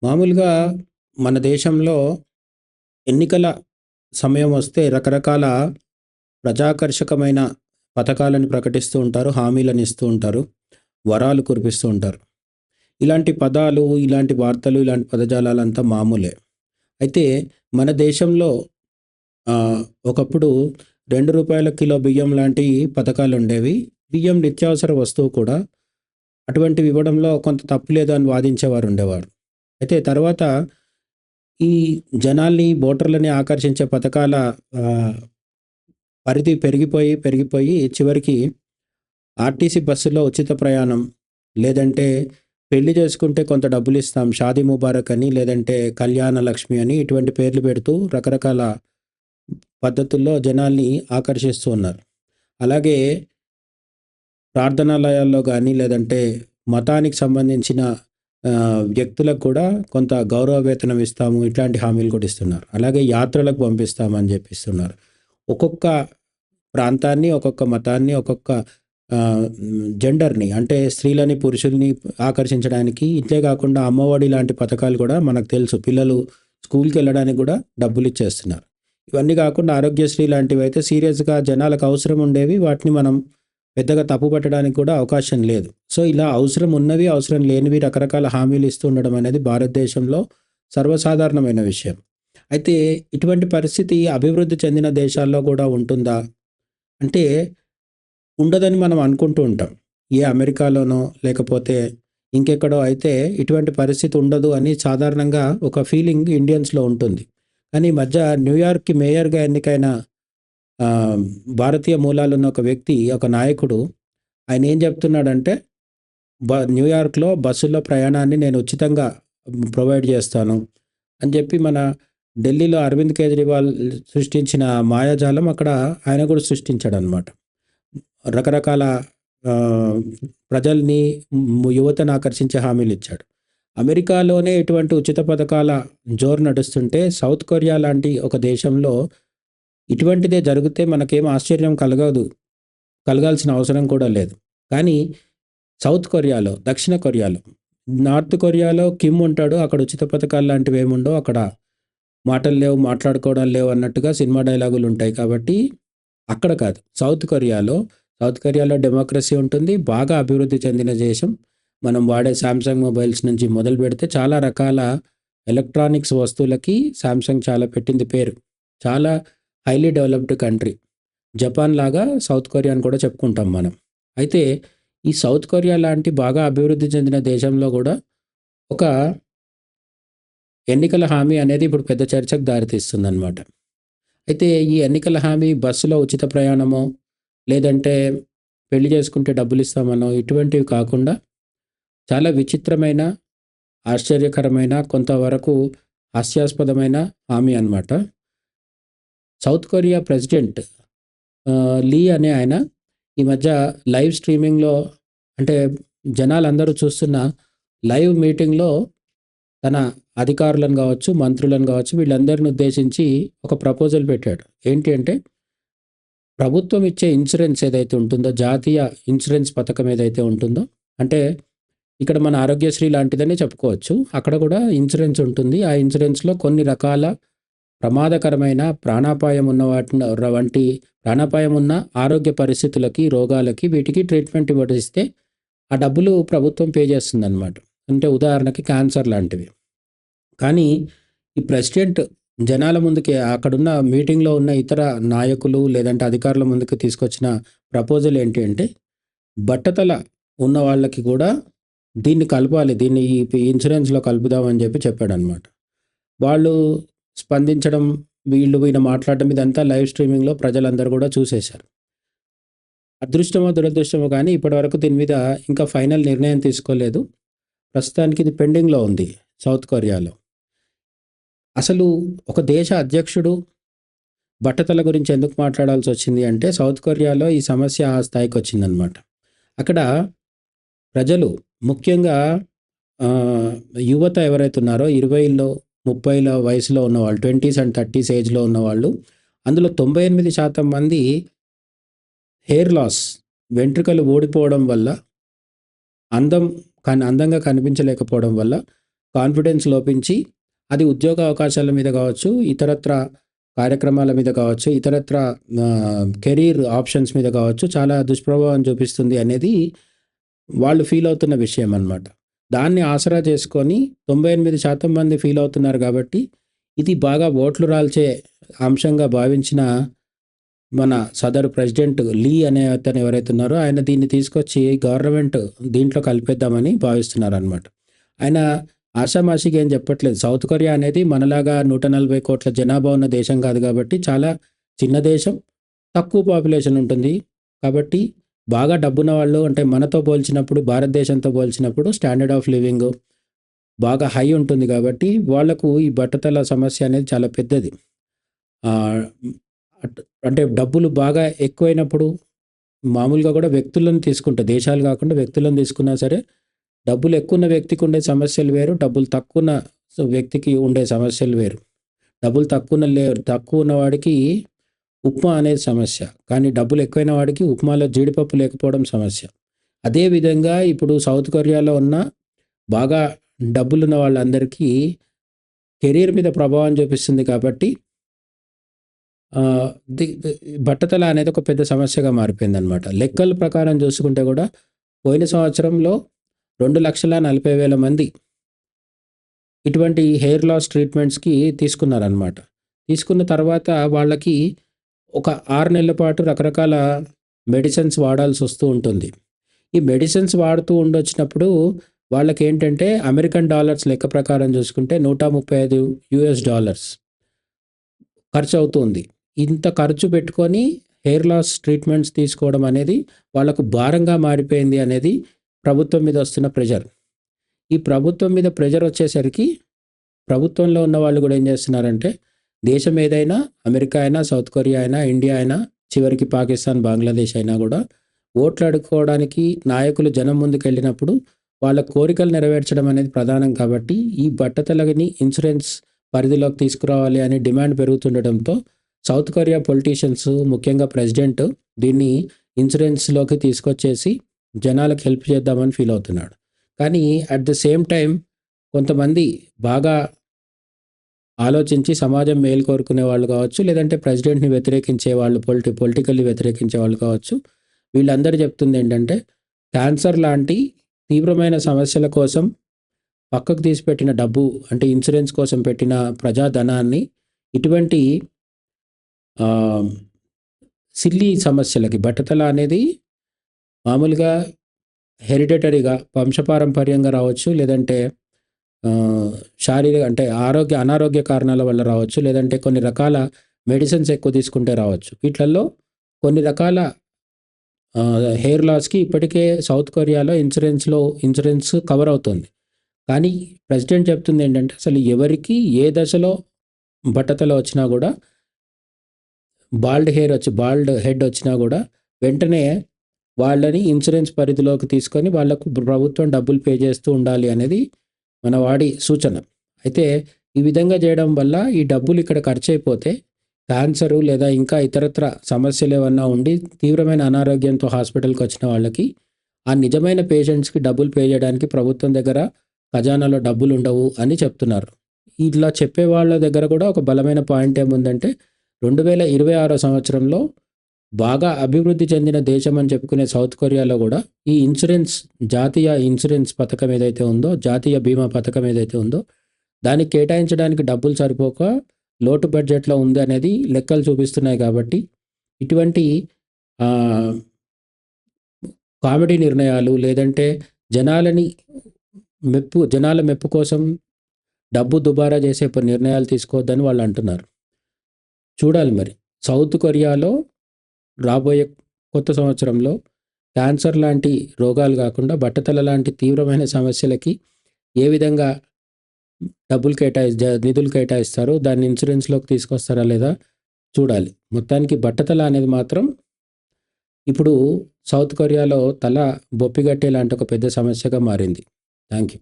మామూలుగా మన దేశంలో ఎన్నికల సమయం వస్తే రకరకాల ప్రజాకర్షకమైన పథకాలను ప్రకటిస్తూ ఉంటారు. హామీలను ఇస్తూ ఉంటారు. వరాలు కురిపిస్తూ ఉంటారు. ఇలాంటి పదాలు, ఇలాంటి వార్తలు, ఇలాంటి పదజాలాలంతా మామూలే. అయితే మన దేశంలో ఆహ్, ఒకప్పుడు రూ. 2 కిలో బియ్యం లాంటి పథకాలుండేవి. బియ్యం నిత్యావసర వస్తువు కూడా. అటువంటివి ఇవ్వడంలో కొంత తప్పు లేదు అని వాదించేవారుండేవారు. అయితే తర్వాత ఈ జనాల్ని, ఓటర్లని ఆకర్షించే పథకాల ఆహ్, పరిధి పెరిగిపోయి చివరికి ఆర్టీసీ బస్సులో ఉచిత ప్రయాణం, లేదంటే పెళ్లి చేసుకుంటే కొంత డబ్బులిస్తాం, షాదీ ముబారక్ అని, లేదంటే కళ్యాణ లక్ష్మి అని ఇటువంటి పేర్లు పెడుతూ రకరకాల పద్ధతుల్లో జనాల్ని ఆకర్షిస్తూ ఉన్నారు. అలాగే ప్రార్థనాలయాల్లో గానీ, లేదంటే మతానికి సంబంధించిన వ్యక్తులకు కూడా కొంత గౌరవ వేతనం ఇస్తాము. ఇట్లాంటి హామీలు కూడా ఇస్తున్నారు. అలాగే యాత్రలకు పంపిస్తామని జెప్పిస్తున్నారు. ఒక్కొక్క ప్రాంతాన్ని, ఒక్కొక్క మతాన్ని, ఒక్కొక్క జెండర్‌ని అంటే స్త్రీలని, పురుషుల్ని ఆకర్షించడానికి ఇట్లే కాకుండా అమ్మఒడి లాంటి పథకాలు కూడా మనకు తెలుసు. పిల్లలు స్కూల్‌కెళ్ళడానికి గూడా డబ్బులిచ్చేస్తున్నారు. ఇవన్నీ కాకుండా ఆరోగ్యశ్రీ లాంటివైతే సీరియస్‌గా జనాలకు అవసరం ఉండేవి. వాటిని మనం పెద్దగా తప్పు పట్టడానికి కూడా అవకాశం లేదు. సో, ఇలా అవసరం ఉన్నవి, అవసరం లేనివి రకరకాల హామీలు ఇస్తూ ఉండడం అనేది భారతదేశంలో సర్వసాధారణమైన విషయం. అయితే ఇటువంటి పరిస్థితి అభివృద్ధి చెందిన దేశాల్లో కూడా ఉంటుందా? అంటే ఉండదని మనం అనుకుంటూ ఉంటాం. ఏ అమెరికాలోనో లేకపోతే ఇంకెక్కడో అయితే ఇటువంటి పరిస్థితి ఉండదు అని సాధారణంగా ఒక ఫీలింగ్ ఇండియన్స్‌లో ఉంటుంది. కానీ ఈ మధ్య న్యూయార్క్‌కి మేయర్‌గా ఎన్నికైన ఆహ్, భారతీయ మూలాలున్న ఒక వ్యక్తి, ఒక నాయకుడు ఆయన ఏం చెప్తున్నాడంటే న్యూయార్క్‌లో బస్సుల్లో ప్రయాణాన్ని నేను ఉచితంగా ప్రొవైడ్ చేస్తాను అని చెప్పి మన ఢిల్లీలో అరవింద్ కేజ్రీవాల్ సృష్టించిన మాయాజాలం అక్కడ ఆయన కూడా సృష్టించాడనమాట. రకరకాల ఆహ్, ప్రజల్ని, యువతను ఆకర్షించే హామీలిచ్చాడు. అమెరికాలోనే ఇటువంటి ఉచిత పథకాల జోరు నడుస్తుంటే సౌత్ కొరియా లాంటి ఒక దేశంలో ఇటువంటిదే జరిగితే మనకేం ఆశ్చర్యం కలగాల్సిన అవసరం కూడా లేదు. కానీ సౌత్ కొరియాలో, దక్షిణ కొరియాలో, నార్త్ కొరియాలో కిమ్ ఉంటాడు. అక్కడ ఉచిత పథకాలు లాంటివేముండవు. అక్కడ మాటలు లేవు, మాట్లాడుకోవడాలు లేవు అన్నట్టుగా సినిమా డైలాగులుంటాయి. కాబట్టి అక్కడ కాదు. సౌత్ కొరియాలో డెమోక్రసీ ఉంటుంది. బాగా అభివృద్ధి చెందిన దేశం. మనం వాడే సామ్‌సంగ్ మొబైల్స్ నుంచి మొదలుపెడితే చాలా రకాల ఎలక్ట్రానిక్స్ వస్తువులకి సామ్‌సంగ్ చాలా పెట్టింది పేరు. చాలా హైలీ డెవలప్డ్ కంట్రీ. జపాన్ లాగా సౌత్ కొరియాని కూడా చెప్పుకుంటాం మనం. అయితే ఈ సౌత్ కొరియా లాంటి బాగా అభివృద్ధి చెందిన దేశంలో గూడా ఒక ఎన్నికల హామీ అనేది ఇప్పుడు పెద్ద చర్చకు దారితీస్తుందనమాట. అయితే ఈ ఎన్నికల హామీ బస్సులో ఉచిత ప్రయాణమో, లేదంటే పెళ్లి చేసుకుంటే డబ్బులిస్తామనో ఇటువంటివి కాకుండా చాలా విచిత్రమైన, ఆశ్చర్యకరమైన, కొంతవరకు హాస్యాస్పదమైన హామీ అనమాట. సౌత్ కొరియా ప్రెసిడెంట్ లీ అనే ఆయన ఈ మధ్య లైవ్ స్ట్రీమింగ్‌లో అంటే జనాలందరూ చూస్తున్న లైవ్ మీటింగ్‌లో తన అధికారులను గావచ్చు, మంత్రులను గావచ్చు వీళ్ళందరిని ఉద్దేశించి ఒక ప్రపోజల్ పెట్టాడు. ఏంటి అంటే ప్రభుత్వం ఇచ్చే ఇన్సూరెన్స్ ఏదైతే ఉంటుందో, జాతీయ ఇన్సూరెన్స్ పథకం ఏదైతే ఉంటుందో, అంటే ఇక్కడ మన ఆరోగ్యశ్రీ లాంటిదనే చెప్పుకోవచ్చు. అక్కడ కూడా ఇన్సూరెన్స్ ఉంటుంది. ఆ ఇన్సూరెన్స్‌లో కొన్ని రకాల ప్రమాదకరమైన, ప్రాణాపాయం ఉన్న వంటి ప్రాణాపాయం ఉన్న ఆరోగ్య పరిస్థితులకి, రోగాలకి వీటికి ట్రీట్మెంట్ ఇస్తే ఆ డబ్బులు ప్రభుత్వం పే చేస్తుందనమాట. అంటే ఉదాహరణకి క్యాన్సర్ లాంటివి. కానీ ఈ ప్రెసిడెంట్ జనాల ముందుకి అక్కడున్న మీటింగ్‌లో ఉన్న ఇతర నాయకులు లేదంటే అధికారుల ముందుకు తీసుకొచ్చిన ప్రపోజల్ ఏంటి అంటే, బట్టతల ఉన్న వాళ్ళకి కూడా దీన్ని కలపాలి. దీన్ని ఈ ఇన్సూరెన్స్‌లో కలుపుదాం అని చెప్పాడనమాట. వాళ్ళు స్పందించడం, ఈయన మాట్లాడడం ఇదంతా లైవ్ స్ట్రీమింగ్‌లో ప్రజలందరూ కూడా చూసేశారు. అదృష్టమో, దురదృష్టమో కానీ ఇప్పటివరకు దీని మీద ఇంకా ఫైనల్ నిర్ణయం తీసుకోలేదు. ప్రస్తుతానికి ఇది పెండింగ్‌లో ఉంది సౌత్ కొరియాలో. అసలు ఒక దేశ అధ్యక్షుడు బట్టతల గురించి ఎందుకు మాట్లాడాల్సొచ్చింది అంటే, సౌత్ కొరియాలో ఈ సమస్య ఆ స్థాయికొచ్చిందనమాట. అక్కడ ప్రజలు ముఖ్యంగా ఆహ్, యువత ఎవరైతే ఉన్నారో 20లో, 30ల వయసులో ఉన్నవాళ్ళు 20స్ అండ్ 30స్ ఏజ్‌లో ఉన్నవాళ్ళు, అందులో 98% మంది హెయిర్ లాస్, వెంట్రుకలు ఊడిపోవడం వల్ల, అందం అందంగా కనిపించలేకపోవడం వల్ల కాన్ఫిడెన్స్ లోపించి అది ఉద్యోగ అవకాశాల మీద కావచ్చు, ఇతరత్ర కార్యక్రమాల మీద కావచ్చు, ఇతరత్ర కెరీర్ ఆప్షన్స్ మీద కావచ్చు చాలా దుష్ప్రభావం చూపిస్తుంది అనేది వాళ్ళు ఫీల్ అవుతున్న విషయం అన్నమాట. దాన్ని ఆసరా చేసుకొని 98% మంది ఫీల్ అవుతున్నారు కాబట్టి ఇది బాగా ఓట్లు రాల్చే అంశంగా భావించిన మన సదరు ప్రెసిడెంట్ లీ అనే అతను ఎవరైతే ఉన్నారో ఆయన దీన్ని తీసుకొచ్చి గవర్నమెంట్ దీంట్లో కలిపేద్దామని భావిస్తున్నారనమాట. ఆయన ఆషామాషిగా ఏం చెప్పట్లేదు. సౌత్ కొరియా అనేది మనలాగా 140 కోట్ల జనాభా ఉన్న దేశం కాదు కాబట్టి చాలా చిన్న దేశం, తక్కువ పాపులేషన్ ఉంటుంది. కాబట్టి బాగా డబ్బున్న వాళ్ళు అంటే మనతో పోల్చినప్పుడు, భారతదేశంతో పోల్చినప్పుడు స్టాండర్డ్ ఆఫ్ లివింగ్ బాగా హై ఉంటుంది కాబట్టి వాళ్లకు ఈ బట్టతల సమస్య అనేది చాలా పెద్దది. అంటే డబ్బులు బాగా ఎక్కువైనప్పుడు మామూలుగా కూడా వ్యక్తులను తీసుకుంటే, దేశాలు కాకుండా వ్యక్తులను తీసుకున్నా సరే డబ్బులు ఎక్కువ ఉన్న వ్యక్తికి ఉండే సమస్యలు వేరు, డబ్బులు తక్కువ ఉన్న వ్యక్తికి ఉండే సమస్యలు వేరు. డబ్బులు తక్కువ ఉన్న వాడికి ఉప్మా అనేది సమస్య, కానీ డబ్బులు ఎక్కువైన వాడికి ఉప్మాలో జీడిపప్పు లేకపోవడం సమస్య. అదేవిధంగా ఇప్పుడు సౌత్ కొరియాలో ఉన్న బాగా డబ్బులున్న వాళ్ళందరికీ కెరీర్ మీద ప్రభావం చూపిస్తుంది కాబట్టి బట్టతల అనేది ఒక పెద్ద సమస్యగా మారిపోయిందనమాట. లెక్కల ప్రకారం చూసుకుంటే కూడా పోయిన సంవత్సరంలో 2,40,000 మంది ఇటువంటి హెయిర్ లాస్ ట్రీట్మెంట్స్కి తీసుకున్నారనమాట. తీసుకున్న తర్వాత వాళ్ళకి ఒక 6 నెలల పాటు రకరకాల మెడిసిన్స్ వాడాల్సి వస్తూ ఉంటుంది. ఈ మెడిసిన్స్ వాడుతూ ఉండొచ్చినప్పుడు వాళ్ళకి ఏంటంటే అమెరికన్ డాలర్స్ లెక్క ప్రకారం చూసుకుంటే $135 ఖర్చు అవుతుంది. ఇంత ఖర్చు పెట్టుకొని హెయిర్ లాస్ ట్రీట్మెంట్స్ తీసుకోవడం అనేది వాళ్ళకు భారంగా మారిపోయింది అనేది ప్రభుత్వం మీద వస్తున్న ప్రెషర్. ఈ ప్రభుత్వం మీద ప్రెషర్ వచ్చేసరికి ప్రభుత్వంలో ఉన్న వాళ్ళు కూడా ఏం చేస్తున్నారంటే దేశం ఏదైనా, అమెరికా అయినా, సౌత్ కొరియా అయినా, ఇండియా అయినా, చివరికి పాకిస్తాన్, బంగ్లాదేశ్ అయినా కూడా ఓట్లు అడుక్కోవడానికి నాయకులు జనం ముందుకు వెళ్ళినప్పుడు వాళ్ళ కోరికలు నెరవేర్చడం అనేది ప్రధానం కాబట్టి ఈ బట్టతలని ఇన్సూరెన్స్ పరిధిలోకి తీసుకురావాలి అని డిమాండ్ పెరుగుతుండటంతో సౌత్ కొరియా పొలిటీషియన్స్, ముఖ్యంగా ప్రెసిడెంట్ దీన్ని ఇన్సూరెన్స్లోకి తీసుకొచ్చేసి జనాలకు హెల్ప్ చేద్దామని ఫీల్ అవుతున్నాడు. కానీ అట్ ద సేమ్ టైం కొంతమంది బాగా ఆలోచించి సమాజం మేలు కోరుకునే వాళ్ళు కావచ్చు, లేదంటే ప్రెసిడెంట్ని వ్యతిరేకించే వాళ్ళు, పొలిటికల్లీ వ్యతిరేకించే వాళ్ళు కావచ్చు, వీళ్ళందరూ చెప్తుంది ఏంటంటే క్యాన్సర్ లాంటి తీవ్రమైన సమస్యల కోసం పక్కకు తీసిపెట్టిన డబ్బు అంటే ఇన్సూరెన్స్ కోసం పెట్టిన ప్రజాధనాన్ని ఇటువంటి సిల్లీ సమస్యలకి, బట్టతల అనేది మామూలుగా హెరిడిటరీగా వంశపారంపర్యంగా రావచ్చు, లేదంటే శారీరక అంటే అనారోగ్య కారణాల వల్ల రావచ్చు, లేదంటే కొన్ని రకాల మెడిసిన్స్ ఎక్కువ తీసుకుంటే రావచ్చు. వీటిల్లో కొన్ని రకాల హెయిర్ లాస్కి ఇప్పటికే సౌత్ కొరియాలో ఇన్సూరెన్స్ కవర్ అవుతుంది. కానీ ప్రెసిడెంట్ చెప్తుంది ఏంటంటే అసలు ఎవరికి ఏ దశలో బట్టతల వచ్చినా కూడా, బాల్డ్ హెడ్ వచ్చినా కూడా వెంటనే వాళ్ళని ఇన్సూరెన్స్ పరిధిలోకి తీసుకొని వాళ్ళకు ప్రభుత్వం డబ్బులు పే చేస్తూ ఉండాలి అనేది మన వాడి సూచన. అయితే ఈ విధంగా చేయడం వల్ల ఈ డబ్బులు ఇక్కడ ఖర్చు అయిపోతే క్యాన్సరు లేదా ఇంకా ఇతరత్ర సమస్యలు ఏమన్నా ఉండి తీవ్రమైన అనారోగ్యంతో హాస్పిటల్కి వచ్చిన వాళ్ళకి ఆ నిజమైన పేషెంట్స్కి డబ్బులు పే చేయడానికి ప్రభుత్వం దగ్గర ఖజానాలో డబ్బులు ఉండవు అని చెప్తున్నారు. ఇట్లా చెప్పే వాళ్ళ దగ్గర కూడా ఒక బలమైన పాయింట్ ఏముందంటే 2026 సంవత్సరంలో బాగా అభివృద్ధి చెందిన దేశం అని చెప్పుకునే సౌత్ కొరియాలో కూడా ఈ జాతీయ ఇన్సూరెన్స్ పథకం ఏదైతే ఉందో, జాతీయ బీమా పథకం ఏదైతే ఉందో దానికి కేటాయించడానికి డబ్బులు సరిపోక లోటు బడ్జెట్లో ఉంది అనేది లెక్కలు చూపిస్తున్నాయి. కాబట్టి ఇటువంటి కామెడీ నిర్ణయాలు, లేదంటే జనాల మెప్పు కోసం డబ్బు దుబారా చేసే నిర్ణయాలు తీసుకోవద్దని వాళ్ళు అంటున్నారు. చూడాలి మరి సౌత్ కొరియాలో రాబోయే కొత్త సంవత్సరంలో క్యాన్సర్ లాంటి రోగాలు కాకుండా బట్టతల లాంటి తీవ్రమైన సమస్యలకి ఏ విధంగా నిధులు కేటాయిస్తారో దాన్ని ఇన్సూరెన్స్లోకి తీసుకొస్తారా లేదా చూడాలి. మొత్తానికి బట్టతల అనేది మాత్రం ఇప్పుడు సౌత్ కొరియాలో తల బొప్పిగట్టే లాంటి ఒక పెద్ద సమస్యగా మారింది. Thank you.